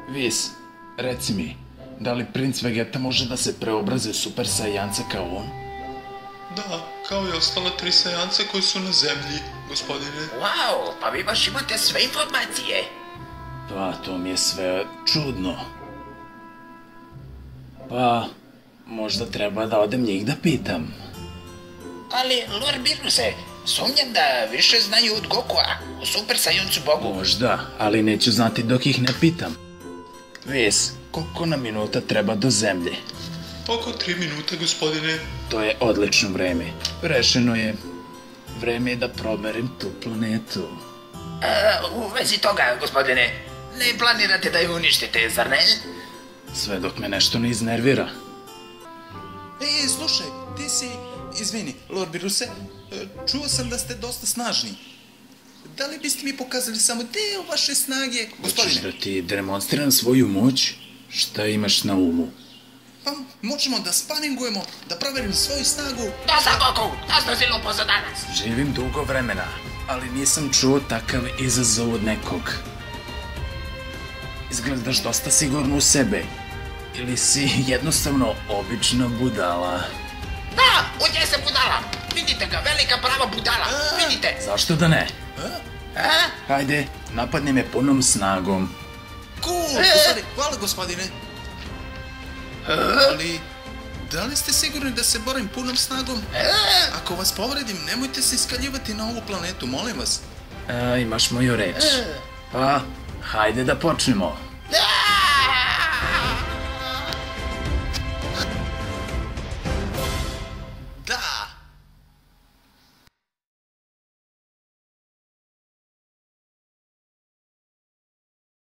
Vis, reci mi, da li princ Vegeta može da se preobrazi u super sajanca kao on? Da, kao i ostala 3 sajanca koji su na zemlji, gospodine. Wow, pa vi baš imate sve informacije. Pa, to mi je sve čudno. Pa, možda treba da odem njih da pitam. Ali, Lord Biruse, sumnjam da više znaju od Gokua, o super sajancu bogu. Možda, ali neću znati dok ih ne pitam. Vis, koliko nam minuta treba do zemlje? Oko 3 minuta, gospodine. To je odlično vreme. Rešeno je. Vreme je da promerim tu planetu. U vezi toga, gospodine, ne planirate da je uništite, zar ne? Sve dok me nešto ne iznervira. Slušaj, ti si, izvini, Lord Biruse, čuo sam da ste dosta snažni. Da li biste mi pokazali samo deo vaše snage, gospodine? Hoćeš da ti demonstriram svoju moć? Šta imaš na umu? Pa, možemo da spaningujemo, da proverim svoju snagu. Dosta, Goku, dosta si lupo za danas. Živim dugo vremena, ali nisam čuo takav izazov od nekog. Izgledaš dosta sigurno u sebe. Ili si jednostavno obična budala. Da, ovdje se budala. Vidite ga, velika prava budala. Vidite. Zašto da ne? Hajde, napadni me punom snagom. Cool, hvala gospodine. Ali, da li ste sigurni da se borim punom snagom? Ako vas povredim, nemojte se iskaljivati na ovu planetu, molim vas. Imaš moju reč. Pa, hajde da počnemo.